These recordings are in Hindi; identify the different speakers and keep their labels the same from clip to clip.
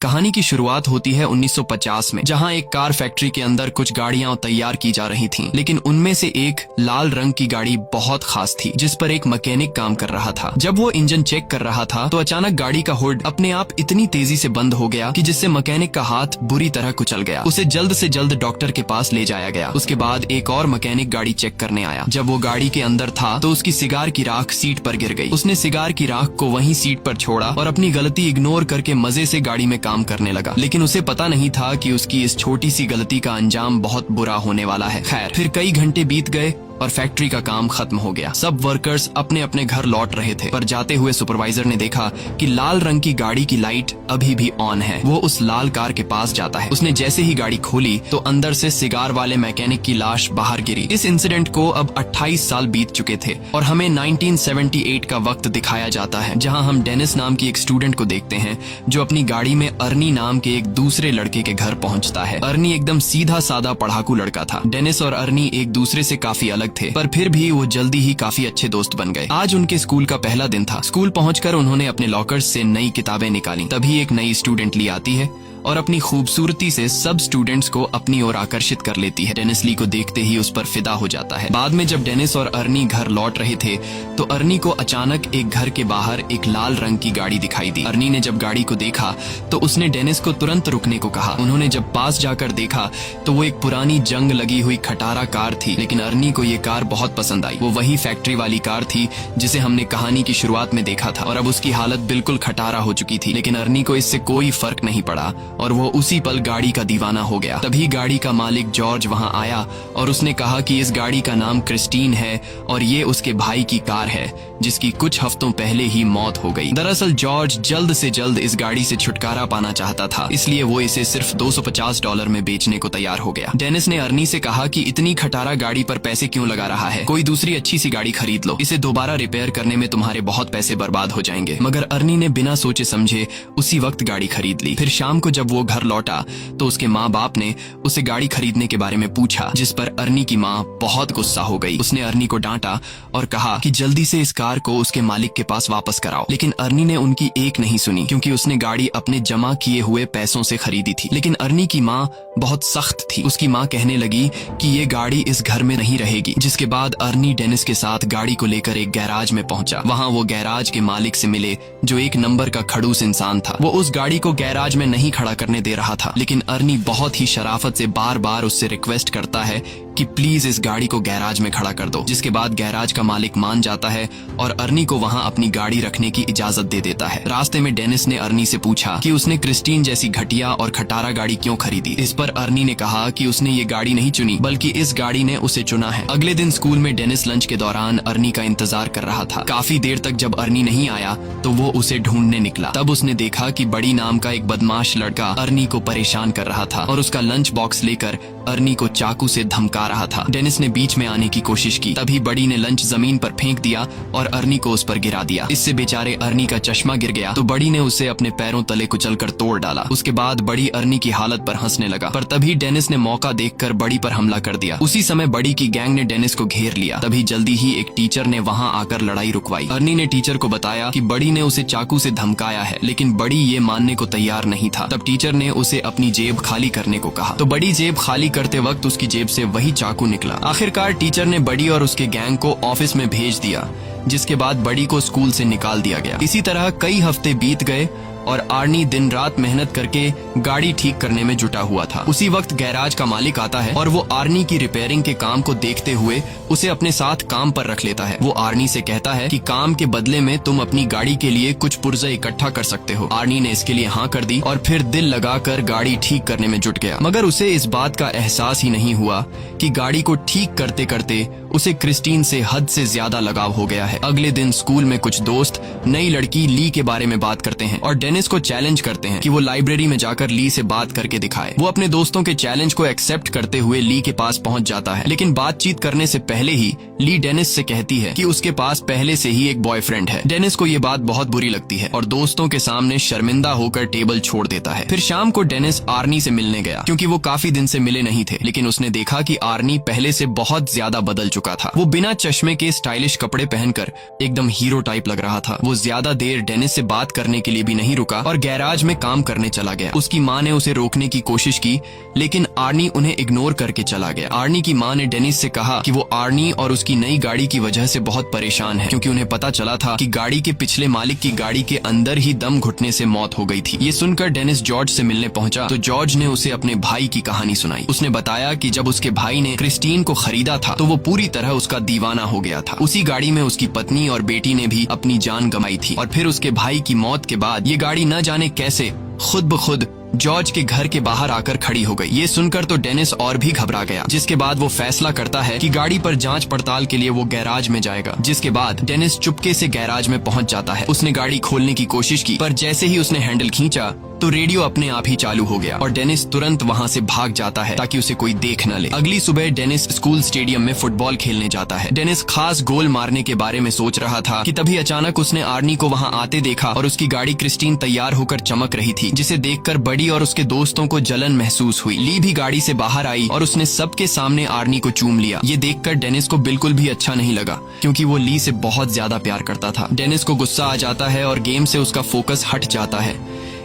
Speaker 1: कहानी की शुरुआत होती है 1950 में, जहां एक कार फैक्ट्री के अंदर कुछ गाड़ियां तैयार की जा रही थीं। लेकिन उनमें से एक लाल रंग की गाड़ी बहुत खास थी, जिस पर एक मैकेनिक काम कर रहा था। जब वो इंजन चेक कर रहा था तो अचानक गाड़ी का हुड अपने आप इतनी तेजी से बंद हो गया कि जिससे मैकेनिक का हाथ बुरी तरह कुचल गया। उसे जल्द से जल्द डॉक्टर के पास ले जाया गया। उसके बाद एक और मैकेनिक गाड़ी चेक करने आया। जब वो गाड़ी के अंदर था तो उसकी सिगार की राख सीट पर गिर गई। उसने सिगार की राख को वहीं सीट पर छोड़ा और अपनी गलती इग्नोर करके मजे से गाड़ी में काम करने लगा। लेकिन उसे पता नहीं था कि उसकी इस छोटी सी गलती का अंजाम बहुत बुरा होने वाला है। खैर, फिर कई घंटे बीत गए और फैक्ट्री का काम खत्म हो गया। सब वर्कर्स अपने अपने घर लौट रहे थे, पर जाते हुए सुपरवाइजर ने देखा कि लाल रंग की गाड़ी की लाइट अभी भी ऑन है। वो उस लाल कार के पास जाता है। उसने जैसे ही गाड़ी खोली तो अंदर से सिगार वाले मैकेनिक की लाश बाहर गिरी। इस इंसिडेंट को अब 28 साल बीत चुके थे और हमें 1978 का वक्त दिखाया जाता है, जहां हम डेनिस नाम की एक स्टूडेंट को देखते हैं जो अपनी गाड़ी में अर्नी नाम के एक दूसरे लड़के के घर पहुंचता है। अर्नी एकदम सीधा साधा पढ़ाकू लड़का था। डेनिस और अर्नी एक दूसरे से काफी अलग थे, पर फिर भी वो जल्दी ही काफी अच्छे दोस्त बन गए। आज उनके स्कूल का पहला दिन था। स्कूल पहुंचकर उन्होंने अपने लॉकर्स से नई किताबें निकाली। तभी एक नई स्टूडेंट ली आती है और अपनी खूबसूरती से सब स्टूडेंट्स को अपनी ओर आकर्षित कर लेती है। डेनिस ली को देखते ही उस पर फिदा हो जाता है। बाद में जब डेनिस और अर्नी घर लौट रहे थे तो अर्नी को अचानक एक घर के बाहर एक लाल रंग की गाड़ी दिखाई दी। अर्नी ने जब गाड़ी को देखा तो उसने डेनिस को तुरंत रुकने को कहा। उन्होंने जब पास जाकर देखा तो वो एक पुरानी जंग लगी हुई खटारा कार थी, लेकिन अर्नी को ये कार बहुत पसंद आई। वो वही फैक्ट्री वाली कार थी जिसे हमने कहानी की शुरुआत में देखा था, और अब उसकी हालत बिल्कुल खटारा हो चुकी थी। लेकिन अर्नी को इससे कोई फर्क नहीं पड़ा और वो उसी पल गाड़ी का दीवाना हो गया। तभी गाड़ी का मालिक जॉर्ज वहां आया और उसने कहा कि इस गाड़ी का नाम क्रिस्टीन है और ये उसके भाई की कार है जिसकी कुछ हफ्तों पहले ही मौत हो गई। दरअसल जॉर्ज जल्द से जल्द इस गाड़ी से छुटकारा पाना चाहता था, इसलिए वो इसे सिर्फ $250 में बेचने को तैयार हो गया। डेनिस ने अर्नी से कहा कि इतनी खटारा गाड़ी पर पैसे क्यों लगा रहा है, कोई दूसरी अच्छी सी गाड़ी खरीद लो, इसे दोबारा रिपेयर करने में तुम्हारे बहुत पैसे बर्बाद हो जाएंगे। मगर अर्नी ने बिना सोचे समझे उसी वक्त गाड़ी खरीद ली। फिर शाम को जब वो घर लौटा तो उसके माँ बाप ने उसे गाड़ी खरीदने के बारे में पूछा, जिस पर अर्नी की माँ बहुत गुस्सा हो गई। उसने अर्नी को डांटा और कहा कि जल्दी से इस कार को उसके मालिक के पास वापस कराओ। लेकिन अर्नी ने उनकी एक नहीं सुनी, क्योंकि उसने गाड़ी अपने जमा किए हुए पैसों से खरीदी थी। लेकिन अर्नी की माँ बहुत सख्त थी। उसकी माँ कहने लगी कि ये गाड़ी इस घर में नहीं रहेगी। जिसके बाद अर्नी डेनिस के साथ गाड़ी को लेकर एक गैराज में पहुंचा। वहां वो गैराज के मालिक से मिले, जो एक नंबर का खड़ूस इंसान था। वो उस गाड़ी को गैराज में नहीं खड़ा करने दे रहा था, लेकिन अर्नी बहुत ही शराफत से बार बार उससे रिक्वेस्ट करता है कि प्लीज इस गाड़ी को गैराज में खड़ा कर दो। जिसके बाद गैराज का मालिक मान जाता है और अर्नी को वहां अपनी गाड़ी रखने की इजाजत दे देता है। रास्ते में डेनिस ने अर्नी से पूछा कि उसने क्रिस्टीन जैसी घटिया और खटारा गाड़ी क्यों खरीदी। इस पर अर्नी ने कहा कि उसने ये गाड़ी नहीं चुनी, बल्कि इस गाड़ी ने उसे चुना है। अगले दिन स्कूल में डेनिस लंच के दौरान अर्नी का इंतजार कर रहा था। काफी देर तक जब अर्नी नहीं आया तो वो उसे ढूंढने निकला। तब उसने देखा कि बड़ी नाम का एक बदमाश लड़का अर्नी को परेशान कर रहा था और उसका लंच बॉक्स लेकर अर्नी को चाकू से धमका रहा था। डेनिस ने बीच में आने की कोशिश की, तभी बड़ी ने लंच जमीन पर फेंक दिया और अर्नी को उस पर गिरा दिया। इससे बेचारे अर्नी का चश्मा गिर गया तो बड़ी ने उसे अपने पैरों तले कुचलकर तोड़ डाला। उसके बाद बड़ी अर्नी की हालत पर हंसने लगा, पर तभी डेनिस ने मौका देखकर बड़ी पर हमला कर दिया। उसी समय बड़ी की गैंग ने डेनिस को घेर लिया। तभी जल्दी ही एक टीचर ने वहां आकर लड़ाई रुकवाई। अर्नी ने टीचर को बताया कि बड़ी ने उसे चाकू से धमकाया है, लेकिन बड़ी ये मानने को तैयार नहीं था। तब टीचर ने उसे अपनी जेब खाली करने को कहा, तो बड़ी जेब खाली करते वक्त उसकी जेब से वही चाकू निकला। आखिरकार टीचर ने बड़ी और उसके गैंग को ऑफिस में भेज दिया, जिसके बाद बड़ी को स्कूल से निकाल दिया गया। इसी तरह कई हफ्ते बीत गए और आर्नी दिन रात मेहनत करके गाड़ी ठीक करने में जुटा हुआ था। उसी वक्त गैराज का मालिक आता है और वो आर्नी की रिपेयरिंग के काम को देखते हुए उसे अपने साथ काम पर रख लेता है। वो आर्नी से कहता है कि काम के बदले में तुम अपनी गाड़ी के लिए कुछ पुर्जे इकट्ठा कर सकते हो। आर्नी ने इसके लिए हाँ कर दी और फिर दिल लगाकर गाड़ी ठीक करने में जुट गया। मगर उसे इस बात का एहसास ही नहीं हुआ कि गाड़ी को ठीक करते करते उसे क्रिस्टीन से हद से ज्यादा लगाव हो गया है। अगले दिन स्कूल में कुछ दोस्त नई लड़की ली के बारे में बात करते हैं और डेनिस को चैलेंज करते हैं कि वो लाइब्रेरी में जाकर ली से बात करके दिखाए। वो अपने दोस्तों के चैलेंज को एक्सेप्ट करते हुए ली के पास पहुंच जाता है, लेकिन बातचीत करने से पहले ही ली डेनिस से कहती है कि उसके पास पहले से ही एक बॉयफ्रेंड है। डेनिस को ये बात बहुत बुरी लगती है और दोस्तों के सामने शर्मिंदा होकर टेबल छोड़ देता है। फिर शाम को डेनिस आर्नी से मिलने गया, क्योंकि वो काफी दिन से मिले नहीं थे। लेकिन उसने देखा कि आर्नी पहले से बहुत ज्यादा बदल चुका था। वो बिना चश्मे के स्टाइलिश कपड़े पहनकर एकदम हीरो टाइप लग रहा था। वो ज्यादा देर डेनिस से बात करने के लिए भी नहीं रुका रुका और गैराज में काम करने चला गया। उसकी माँ ने उसे रोकने की कोशिश की, लेकिन आर्नी उन्हें इग्नोर करके चला गया। आर्नी की माँ ने डेनिस से कहा कि वो आर्नी और उसकी नई गाड़ी की वजह से बहुत परेशान है, क्योंकि उन्हें पता चला था कि गाड़ी के पिछले मालिक की गाड़ी के अंदर ही दम घुटने से मौत हो गई थी। ये सुनकर डेनिस जॉर्ज से मिलने पहुंचा तो जॉर्ज ने उसे अपने भाई की कहानी सुनाई। उसने बताया कि जब उसके भाई ने क्रिस्टीन को खरीदा था तो वो पूरी तरह उसका दीवाना हो गया था। उसी गाड़ी में उसकी पत्नी और बेटी ने भी अपनी जान गंवाई थी और फिर उसके भाई की मौत के बाद ये गाड़ी न जाने कैसे खुद ब खुद जॉर्ज के घर के बाहर आकर खड़ी हो गई। ये सुनकर तो डेनिस और भी घबरा गया, जिसके बाद वो फैसला करता है कि गाड़ी पर जांच पड़ताल के लिए वो गैराज में जाएगा। जिसके बाद डेनिस चुपके से गैराज में पहुंच जाता है। उसने गाड़ी खोलने की कोशिश की, पर जैसे ही उसने हैंडल खींचा तो रेडियो अपने आप ही चालू हो गया और डेनिस तुरंत वहां से भाग जाता है ताकि उसे कोई देख न ले। अगली सुबह डेनिस स्कूल स्टेडियम में फुटबॉल खेलने जाता है। डेनिस खास गोल मारने के बारे में सोच रहा था कि तभी अचानक उसने आर्नी को वहां आते देखा और उसकी गाड़ी क्रिस्टीन तैयार होकर चमक रही थी, जिसे देखकर बडी और उसके दोस्तों को जलन महसूस हुई। ली भी गाड़ी से बाहर आई और उसने सबके सामने आर्नी को चूम लिया। ये देखकर डेनिस को बिल्कुल भी अच्छा नहीं लगा, क्योंकि वो ली से बहुत ज्यादा प्यार करता था। डेनिस को गुस्सा आ जाता है और गेम से उसका फोकस हट जाता है।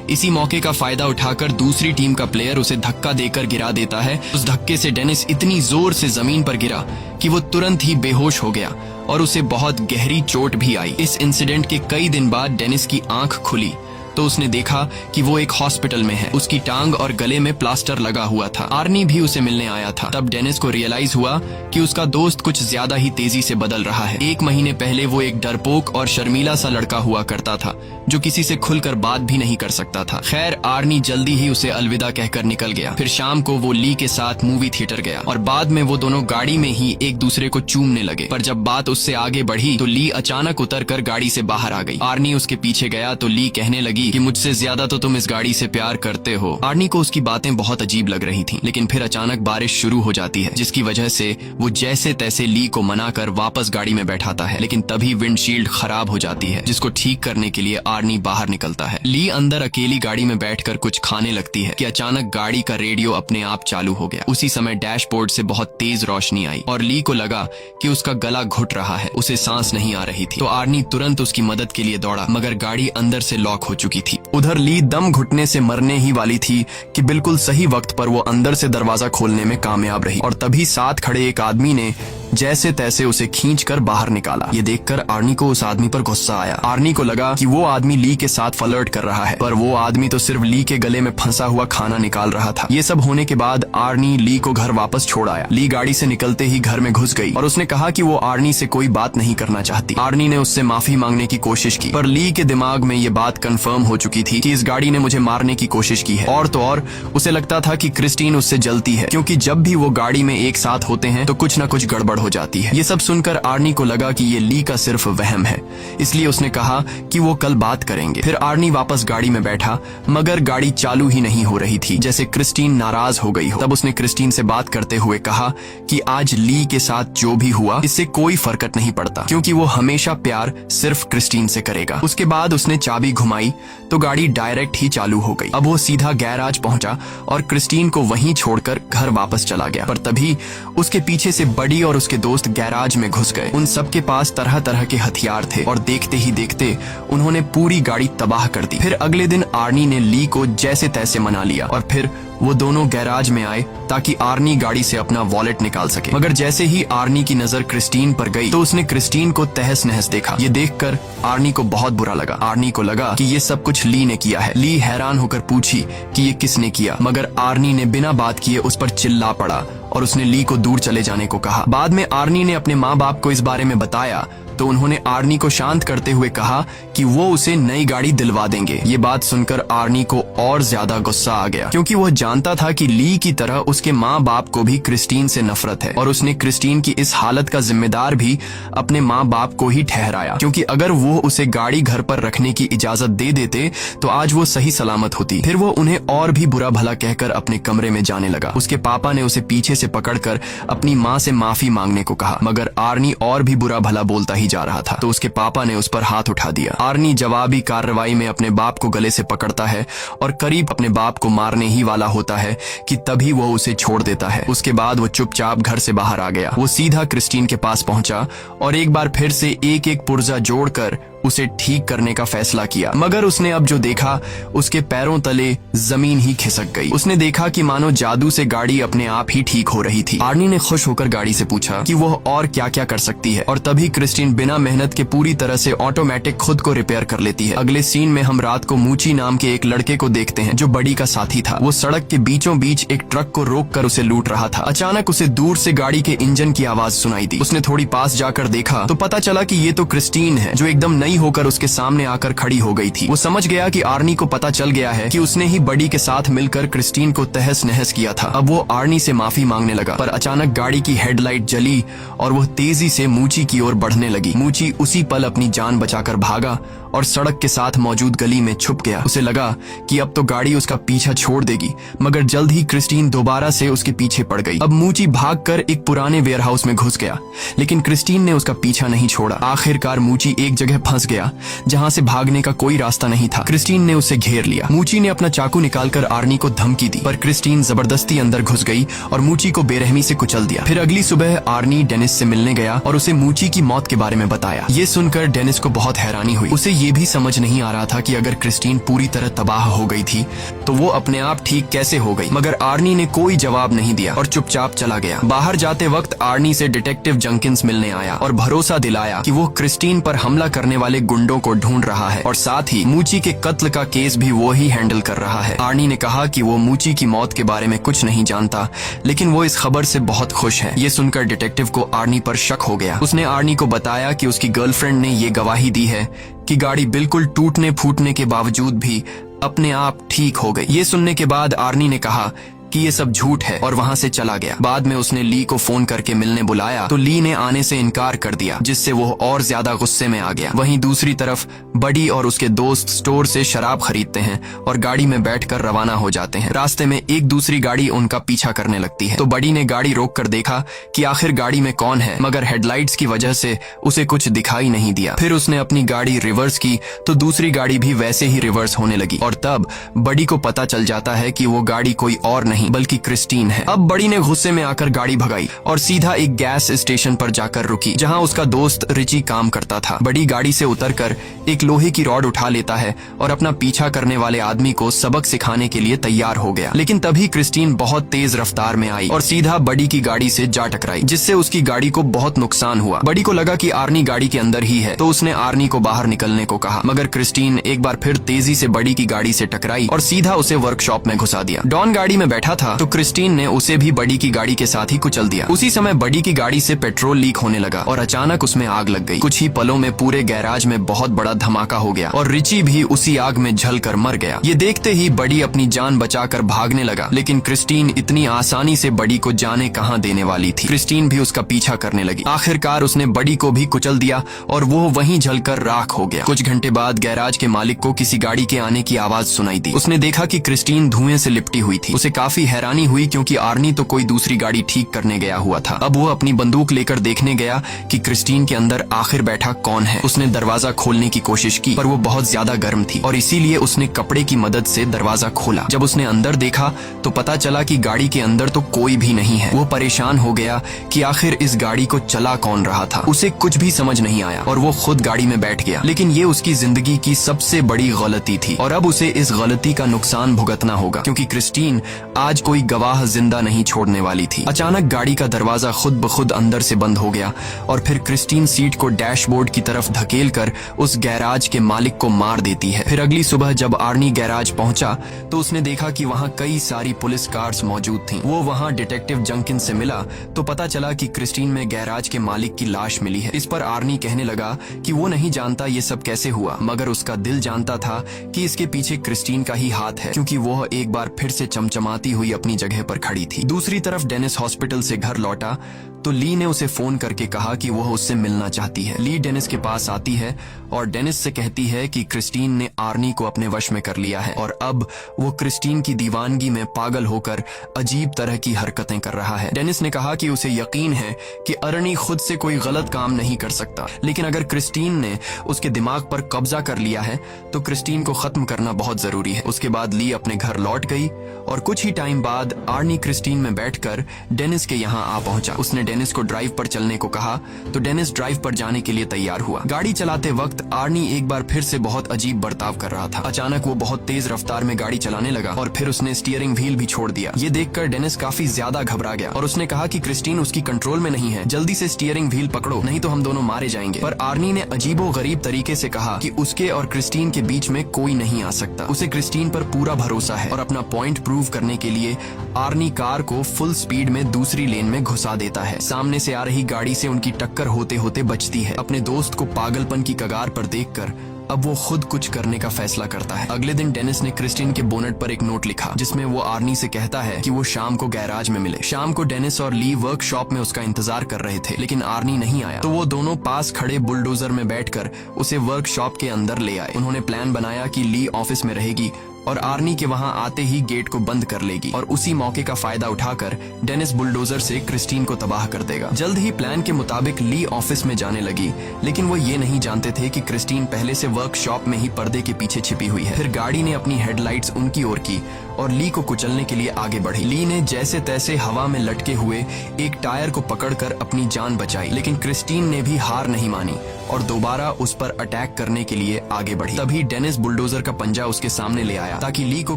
Speaker 1: इसी मौके का फायदा उठाकर दूसरी टीम का प्लेयर उसे धक्का देकर गिरा देता है। उस धक्के से डेनिस इतनी जोर से जमीन पर गिरा कि वो तुरंत ही बेहोश हो गया और उसे बहुत गहरी चोट भी आई। इस इंसिडेंट के कई दिन बाद डेनिस की आंख खुली तो उसने देखा कि वो एक हॉस्पिटल में है। उसकी टांग और गले में प्लास्टर लगा हुआ था। आर्नी भी उसे मिलने आया था। तब डेनिस को रियलाइज हुआ कि उसका दोस्त कुछ ज्यादा ही तेजी से बदल रहा है। 1 महीने पहले वो एक डरपोक और शर्मीला सा लड़का हुआ करता था, जो किसी से खुलकर बात भी नहीं कर सकता था। खैर, आर्नी जल्दी ही उसे अलविदा कहकर निकल गया। फिर शाम को वो ली के साथ मूवी थिएटर गया और बाद में वो दोनों गाड़ी में ही एक दूसरे को चूमने लगे। पर जब बात उससे आगे बढ़ी तो ली अचानक उतरकर गाड़ी से बाहर आ गई। आर्नी उसके पीछे गया तो ली कहने लगी कि मुझसे ज्यादा तो तुम इस गाड़ी से प्यार करते हो। आर्नी को उसकी बातें बहुत अजीब लग रही थीं, लेकिन फिर अचानक बारिश शुरू हो जाती है, जिसकी वजह से वो जैसे तैसे ली को मनाकर वापस गाड़ी में बैठाता है। लेकिन तभी विंडशील्ड खराब हो जाती है, जिसको ठीक करने के लिए आर्नी बाहर निकलता है। ली अंदर अकेली गाड़ी में बैठकर कुछ खाने लगती है कि अचानक गाड़ी का रेडियो अपने आप चालू हो गया। उसी समय डैशबोर्ड से बहुत तेज रोशनी आई और ली को लगा कि उसका गला घुट रहा है, उसे सांस नहीं आ रही थी। तो आर्नी तुरंत उसकी मदद के लिए दौड़ा, मगर गाड़ी अंदर से लॉक हो चुकी थी। उधर ली दम घुटने से मरने ही वाली थी कि बिल्कुल सही वक्त पर वो अंदर से दरवाजा खोलने में कामयाब रही और तभी साथ खड़े एक आदमी ने जैसे तैसे उसे खींचकर बाहर निकाला। ये देखकर आर्नी को उस आदमी पर गुस्सा आया। आर्नी को लगा कि वो आदमी ली के साथ फ्लर्ट कर रहा है, पर वो आदमी तो सिर्फ ली के गले में फंसा हुआ खाना निकाल रहा था। ये सब होने के बाद आर्नी ली को घर वापस छोड़ आया। ली गाड़ी से निकलते ही घर में घुस गई और उसने कहा कि वो आर्नी से कोई बात नहीं करना चाहती। आर्नी ने उससे माफी मांगने की कोशिश की, पर ली के दिमाग में ये बात कंफर्म हो चुकी थी कि इस गाड़ी ने मुझे मारने की कोशिश की है। और तो और उसे लगता था कि क्रिस्टीन उससे जलती है, क्योंकि जब भी वो गाड़ी में एक साथ होते हैं तो कुछ न कुछ गड़बड़ हो जाती है। ये सब सुनकर आर्नी को लगा कि ये ली का सिर्फ वहम है, इसलिए उसने कहा कि वो कल बात करेंगे। फिर आर्नी वापस गाड़ी में बैठा, मगर गाड़ी चालू ही नहीं हो रही थी, जैसे क्रिस्टीन नाराज हो गई हो। तब उसने क्रिस्टीन से बात करते हुए कहा कि आज ली के साथ जो भी हुआ इससे कोई फर्क नहीं पड़ता, क्योंकि वो हमेशा प्यार सिर्फ क्रिस्टीन से करेगा। उसके बाद उसने चाबी घुमाई तो गाड़ी डायरेक्ट ही चालू हो गई। अब वो सीधा गैराज पहुंचा और क्रिस्टीन को वहीं छोड़कर घर वापस चला गया। पर तभी उसके पीछे से बडी और उसके दोस्त गैराज में घुस गए। उन सबके पास तरह तरह के हथियार थे और देखते ही देखते उन्होंने पूरी गाड़ी तबाह कर दी। फिर अगले दिन आर्नी ने ली को जैसे तैसे मना लिया और फिर वो दोनों गैराज में आए ताकि आर्नी गाड़ी से अपना वॉलेट निकाल सके। मगर जैसे ही आर्नी की नजर क्रिस्टीन पर गई तो उसने क्रिस्टीन को तहस नहस देखा। ये देखकर आर्नी को बहुत बुरा लगा। आर्नी को लगा कि ये सब कुछ ली ने किया है। ली हैरान होकर पूछी कि ये किसने किया, मगर आर्नी ने बिना बात किए उस पर चिल्ला पड़ा और उसने ली को दूर चले जाने को कहा। बाद में आर्नी ने अपने माँ बाप को इस बारे में बताया तो उन्होंने आर्नी को शांत करते हुए कहा कि वो उसे नई गाड़ी दिलवा देंगे। ये बात सुनकर आर्नी को और ज्यादा गुस्सा आ गया, क्योंकि वह जानता था कि ली की तरह उसके माँ बाप को भी क्रिस्टीन से नफरत है और उसने क्रिस्टीन की इस हालत का जिम्मेदार भी अपने माँ बाप को ही ठहराया, क्योंकि अगर वो उसे गाड़ी घर पर रखने की इजाजत दे देते तो आज वो सही सलामत होती। फिर वो उन्हें और भी बुरा भला कहकर अपने कमरे में जाने लगा। उसके पापा ने उसे पीछे से पकड़कर अपनी माँ से माफी मांगने को कहा, मगर आर्नी और भी बुरा भला बोलता ही जा रहा था तो उसके पापा ने उस पर हाथ उठा दिया। आर्नी जवाबी कार्रवाई में अपने बाप को गले से पकड़ता है और करीब अपने बाप को मारने ही वाला होता है कि तभी वो उसे छोड़ देता है। उसके बाद वो चुपचाप घर से बाहर आ गया। वो सीधा क्रिस्टीन के पास पहुंचा और एक बार फिर से एक एक पुर्जा जोड़कर उसे ठीक करने का फैसला किया। मगर उसने अब जो देखा उसके पैरों तले जमीन ही खिसक गई। उसने देखा कि मानो जादू से गाड़ी अपने आप ही ठीक हो रही थी। आर्नी ने खुश होकर गाड़ी से पूछा कि वह और क्या क्या कर सकती है, और तभी क्रिस्टीन बिना मेहनत के पूरी तरह से ऑटोमेटिक खुद को रिपेयर कर लेती है। अगले सीन में हम रात को मूची नाम के एक लड़के को देखते हैं जो बडी का साथी था। वो सड़क के बीचों बीच एक ट्रक को रोक कर उसे लूट रहा था। अचानक उसे दूर से गाड़ी के इंजन की आवाज सुनाई दी। उसने थोड़ी पास जाकर देखा तो पता चला कि ये तो क्रिस्टीन है, जो एकदम नई होकर उसके सामने आकर खड़ी हो गई थी। वो समझ गया कि आर्नी को पता चल गया है कि उसने ही बडी के साथ मिलकर क्रिस्टीन को तहस नहस किया था। अब वो आर्नी से माफी मांगने लगा, पर अचानक गाड़ी की हेडलाइट जली और वो तेजी से मूची की ओर बढ़ने लगी। मूची उसी पल अपनी जान बचाकर भागा और सड़क के साथ मौजूद गली में छुप गया। उसे लगा कि अब तो गाड़ी उसका पीछा छोड़ देगी, मगर जल्द ही क्रिस्टीन दोबारा से उसके पीछे पड़ गई। अब मूची भागकर एक पुराने वेयरहाउस में घुस गया, लेकिन क्रिस्टीन ने उसका पीछा नहीं छोड़ा। आखिरकार मूची एक जगह फंस गया जहां से भागने का कोई रास्ता नहीं था। क्रिस्टीन ने उसे घेर लिया। मूची ने अपना चाकू निकालकर आर्नी को धमकी दी, पर क्रिस्टीन जबरदस्ती अंदर घुस गई और मूची को बेरहमी से कुचल दिया। फिर अगली सुबह आर्नी डेनिस से मिलने गया और उसे मूची की मौत के बारे में बताया। ये सुनकर डेनिस को बहुत हैरानी हुई। उसे ये भी समझ नहीं आ रहा था कि अगर क्रिस्टीन पूरी तरह तबाह हो गई थी तो वो अपने आप ठीक कैसे हो गई। मगर आर्नी ने कोई जवाब नहीं दिया और चुपचाप चला गया। बाहर जाते वक्त आर्नी से डिटेक्टिव जंकिंस मिलने आया और भरोसा दिलाया कि वो क्रिस्टीन पर हमला करने वाले गुंडों को ढूंढ रहा है और साथ ही मूची के कत्ल का केस भी वो ही हैंडल कर रहा है। आर्नी ने कहा कि वो मूची की मौत के बारे में कुछ नहीं जानता, लेकिन वो इस खबर से बहुत खुश है। ये सुनकर डिटेक्टिव को आर्नी पर शक हो गया। उसने आर्नी को बताया कि उसकी गर्लफ्रेंड ने ये गवाही दी है कि गाड़ी बिल्कुल टूटने फूटने के बावजूद भी अपने आप ठीक हो गई। ये सुनने के बाद आर्नी ने कहा कि ये सब झूठ है और वहां से चला गया। बाद में उसने ली को फोन करके मिलने बुलाया तो ली ने आने से इनकार कर दिया, जिससे वो और ज्यादा गुस्से में आ गया। वहीं दूसरी तरफ बडी और उसके दोस्त स्टोर से शराब खरीदते हैं और गाड़ी में बैठकर रवाना हो जाते हैं। रास्ते में एक दूसरी गाड़ी उनका पीछा करने लगती है तो बडी ने गाड़ी रोक कर देखा कि आखिर गाड़ी में कौन है, मगर हेडलाइट्स की वजह से उसे कुछ दिखाई नहीं दिया। फिर उसने अपनी गाड़ी रिवर्स की तो दूसरी गाड़ी भी वैसे ही रिवर्स होने लगी और तब बडी को पता चल जाता है कि वो गाड़ी कोई और नहीं बल्कि क्रिस्टीन है। अब बडी ने गुस्से में आकर गाड़ी भगाई और सीधा एक गैस स्टेशन पर जाकर रुकी जहां उसका दोस्त रिची काम करता था। बडी गाड़ी से उतरकर एक लोहे की रॉड उठा लेता है और अपना पीछा करने वाले आदमी को सबक सिखाने के लिए तैयार हो गया। लेकिन तभी क्रिस्टीन बहुत तेज रफ्तार में आई और सीधा बडी की गाड़ी से जा टकराई, जिससे उसकी गाड़ी को बहुत नुकसान हुआ। बडी को लगा कि आर्नी गाड़ी के अंदर ही है तो उसने आर्नी को बाहर निकलने को कहा, मगर क्रिस्टीन एक बार फिर तेजी से बडी की गाड़ी से टकराई और सीधा उसे वर्कशॉप में घुसा दिया। डॉन गाड़ी में बैठा था तो क्रिस्टीन ने उसे भी बडी की गाड़ी के साथ ही कुचल दिया। उसी समय बडी की गाड़ी से पेट्रोल लीक होने लगा और अचानक उसमें आग लग गई। कुछ ही पलों में पूरे गैराज में बहुत बड़ा धमाका हो गया और रिची भी उसी आग में जलकर मर गया। ये देखते ही बडी अपनी जान बचाकर भागने लगा, लेकिन क्रिस्टीन इतनी आसानी से बडी को जाने कहां देने वाली थी। क्रिस्टीन भी उसका पीछा करने लगी। आखिरकार उसने बडी को भी कुचल दिया और वो वहीं जलकर राख हो गया। कुछ घंटे बाद गैराज के मालिक को किसी गाड़ी के आने की आवाज सुनाई दी। उसने देखा कि क्रिस्टीन धुएं से लिपटी हुई थी। उसे काफी हैरानी हुई क्योंकि आर्नी तो कोई दूसरी गाड़ी ठीक करने गया हुआ था। अब वो अपनी बंदूक लेकर देखने गया कि क्रिस्टीन के अंदर आखिर बैठा कौन है। उसने दरवाजा खोलने की कोशिश की पर वो बहुत ज्यादा गर्म थी और इसीलिए उसने कपड़े की मदद से दरवाजा खोला। जब उसने अंदर देखा तो पता चला कि गाड़ी के अंदर तो कोई भी नहीं है। वो परेशान हो गया कि आखिर इस गाड़ी को चला कौन रहा था। उसे कुछ भी समझ नहीं आया और वो खुद गाड़ी में बैठ गया। लेकिन ये उसकी जिंदगी की सबसे बड़ी गलती थी और अब उसे इस गलती का नुकसान भुगतना होगा, क्योंकि क्रिस्टीन आज कोई गवाह जिंदा नहीं छोड़ने वाली थी। अचानक गाड़ी का दरवाजा खुद ब खुद अंदर से बंद हो गया और फिर क्रिस्टीन सीट को डैशबोर्ड की तरफ धकेलकर उस गैराज के मालिक को मार देती है। फिर अगली सुबह जब आर्नी गैराज पहुंचा तो उसने देखा कि वहां कई सारी पुलिस कार्स मौजूद थीं। वो वहां डिटेक्टिव जंकिन से मिला तो पता चला कि क्रिस्टीन में गैराज के मालिक की लाश मिली है। इस पर आर्नी कहने लगा कि वो नहीं जानता ये सब कैसे हुआ, मगर उसका दिल जानता था कि इसके पीछे क्रिस्टीन का ही हाथ है, क्योंकि वो एक बार फिर से चमचमाती हुई अपनी जगह पर खड़ी थी। दूसरी तरफ डेनिस हॉस्पिटल से घर लौटा तो ली ने उसे फोन करके कहा कि वह उससे मिलना चाहती है। ली डेनिस के पास आती है और डेनिस से कहती है कि क्रिस्टीन ने आर्नी को अपने वश में कर लिया है और अब वो क्रिस्टीन की दीवानगी में पागल होकर अजीब तरह की हरकतें कर रहा है। डेनिस ने कहा कि उसे यकीन है कि आर्नी खुद से कोई गलत काम नहीं कर सकता, लेकिन अगर क्रिस्टीन ने उसके दिमाग पर कब्जा कर लिया है तो क्रिस्टीन को खत्म करना बहुत जरूरी है। उसके बाद ली अपने घर लौट गई और कुछ ही टाइम बाद आर्नी क्रिस्टीन में बैठकर डेनिस के यहाँ आ पहुंचा। उसने डेनिस को ड्राइव पर चलने को कहा तो डेनिस ड्राइव पर जाने के लिए तैयार हुआ। गाड़ी चलाते वक्त आर्नी एक बार फिर से बहुत अजीब बर्ताव कर रहा था। अचानक वो बहुत तेज रफ्तार में गाड़ी चलाने लगा और फिर उसने स्टीयरिंग व्हील भी छोड़ दिया। ये देखकर डेनिस काफी ज्यादा घबरा गया और उसने कहा कि क्रिस्टीन उसकी कंट्रोल में नहीं है, जल्दी से स्टीयरिंग व्हील पकड़ो नहीं तो हम दोनों मारे जाएंगे। पर आर्नी ने अजीबो गरीब तरीके से कहा कि उसके और क्रिस्टीन के बीच में कोई नहीं आ सकता। उसे क्रिस्टीन पर पूरा भरोसा है और अपना पॉइंट प्रूव करने के लिए आर्नी कार को फुल स्पीड में दूसरी लेन में घुसा देता है। सामने से आ रही गाड़ी से उनकी टक्कर होते होते बचती है। अपने दोस्त को पागलपन की कगार पर देखकर अब वो खुद कुछ करने का फैसला करता है। अगले दिन डेनिस ने क्रिस्टीन के बोनट पर एक नोट लिखा जिसमें वो आर्नी से कहता है कि वो शाम को गैराज में मिले। शाम को डेनिस और ली वर्कशॉप में उसका इंतजार कर रहे थे, लेकिन आर्नी नहीं आया तो वो दोनों पास खड़े बुलडोजर में बैठकर उसे वर्कशॉप के अंदर ले आए। उन्होंने प्लान बनाया कि ली ऑफिस में रहेगी और आर्नी के वहां आते ही गेट को बंद कर लेगी और उसी मौके का फायदा उठाकर डेनिस बुलडोजर से क्रिस्टीन को तबाह कर देगा। जल्द ही प्लान के मुताबिक ली ऑफिस में जाने लगी, लेकिन वो ये नहीं जानते थे कि क्रिस्टीन पहले से वर्कशॉप में ही पर्दे के पीछे छिपी हुई है। फिर गाड़ी ने अपनी हेडलाइट्स उनकी ओर की और ली को कुचलने के लिए आगे बढ़ी। ली ने जैसे तैसे हवा में लटके हुए एक टायर को पकड़कर अपनी जान बचाई, लेकिन क्रिस्टीन ने भी हार नहीं मानी और दोबारा उस पर अटैक करने के लिए आगे बढ़ी। तभी डेनिस बुलडोजर का पंजा उसके सामने ले आया ताकि ली को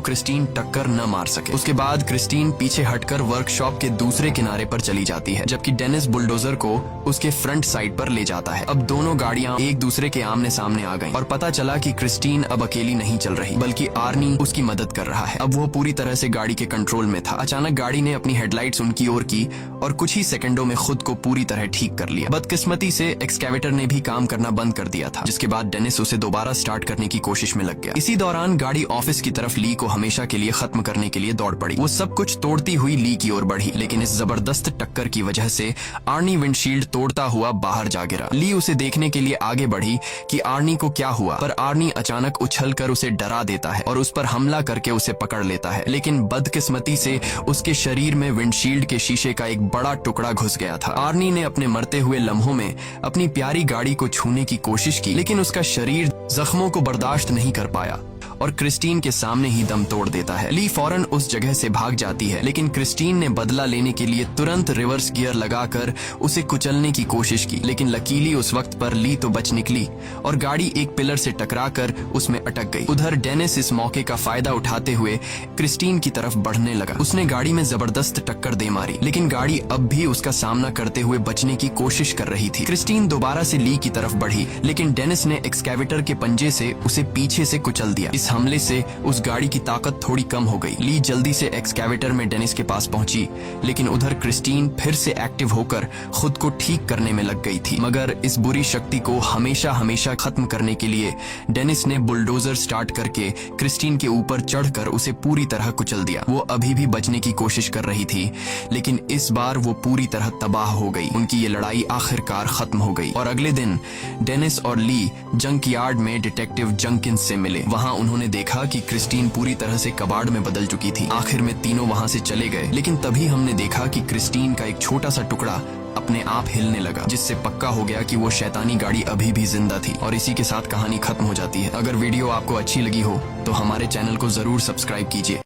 Speaker 1: क्रिस्टीन टक्कर न मार सके। उसके बाद क्रिस्टीन पीछे हटकर वर्कशॉप के दूसरे किनारे पर चली जाती है, जबकि डेनिस बुलडोजर को उसके फ्रंट साइड पर ले जाता है। अब दोनों गाड़ियां एक दूसरे के आमने सामने आ गईं और पता चला कि क्रिस्टीन अब अकेली नहीं चल रही, बल्कि आर्नी उसकी मदद कर रहा है। अब वो पूरी तरह से गाड़ी के कंट्रोल में था। अचानक गाड़ी ने अपनी हेडलाइट्स उनकी ओर की और कुछ ही सेकंडों में खुद को पूरी तरह ठीक कर लिया। बदकिस्मती से एक्सकैवेटर ने भी काम करना बंद कर दिया था, जिसके बाद डेनिस उसे दोबारा स्टार्ट करने की कोशिश में लग गया। इसी दौरान गाड़ी ऑफिस की तरफ ली को हमेशा के लिए खत्म करने के लिए दौड़ पड़ी। वो सब कुछ तोड़ती हुई ली की ओर बढ़ी, लेकिन इस जबरदस्त टक्कर की वजह से आर्नी विंडशील्ड तोड़ता हुआ बाहर जा गिरा। ली उसे देखने के लिए आगे बढ़ी कि आर्नी को क्या हुआ, पर आर्नी अचानक उछलकर उसे डरा देता है और उस पर हमला करके उसे पकड़ लेता है। लेकिन बदकिस्मती से उसके शरीर में विंडशील्ड के शीशे का एक बड़ा टुकड़ा घुस गया था। आर्नी ने अपने मरते हुए लम्हों में अपनी प्यारी गाड़ी को छूने की कोशिश की, लेकिन उसका शरीर जख्मों को बर्दाश्त नहीं कर पाया और क्रिस्टीन के सामने ही दम तोड़ देता है। ली फौरन उस जगह से भाग जाती है, लेकिन क्रिस्टीन ने बदला लेने के लिए तुरंत रिवर्स गियर लगाकर उसे कुचलने की कोशिश की, लेकिन लकीली उस वक्त पर ली तो बच निकली और गाड़ी एक पिलर से टकराकर उसमें अटक गई। उधर डेनिस इस मौके का फायदा उठाते हुए क्रिस्टीन की तरफ बढ़ने लगा। उसने गाड़ी में जबरदस्त टक्कर दे मारी, लेकिन गाड़ी अब भी उसका सामना करते हुए बचने की कोशिश कर रही थी। क्रिस्टीन दोबारा से ली की तरफ बढ़ी, लेकिन डेनिस ने एक्सकैवेटर के पंजे से उसे पीछे से कुचल दिया। इस हमले से उस गाड़ी की ताकत थोड़ी कम हो गई। ली जल्दी से एक्सकैवेटर में डेनिस के पास पहुंची, लेकिन उधर क्रिस्टीन फिर से एक्टिव होकर खुद को ठीक करने में लग गई थी। मगर इस बुरी शक्ति को हमेशा हमेशा खत्म करने के लिए डेनिस ने बुलडोजर स्टार्ट करके क्रिस्टीन के ऊपर चढ़कर उसे पूरी तरह कुचल दिया। वो अभी भी बचने की कोशिश कर रही थी, लेकिन इस बार वो पूरी तरह तबाह हो गई। उनकी ये लड़ाई आखिरकार खत्म हो गई और अगले दिन डेनिस और ली जंकयार्ड में डिटेक्टिव जंकिंस से मिले। वहां उन्होंने देखा कि क्रिस्टीन पूरी तरह से कबाड़ में बदल चुकी थी। आखिर में तीनों वहां से चले गए, लेकिन तभी हमने देखा कि क्रिस्टीन का एक छोटा सा टुकड़ा अपने आप हिलने लगा, जिससे पक्का हो गया कि वो शैतानी गाड़ी अभी भी जिंदा थी। और इसी के साथ कहानी खत्म हो जाती है। अगर वीडियो आपको अच्छी लगी हो तो हमारे चैनल को जरूर सब्सक्राइब कीजिए।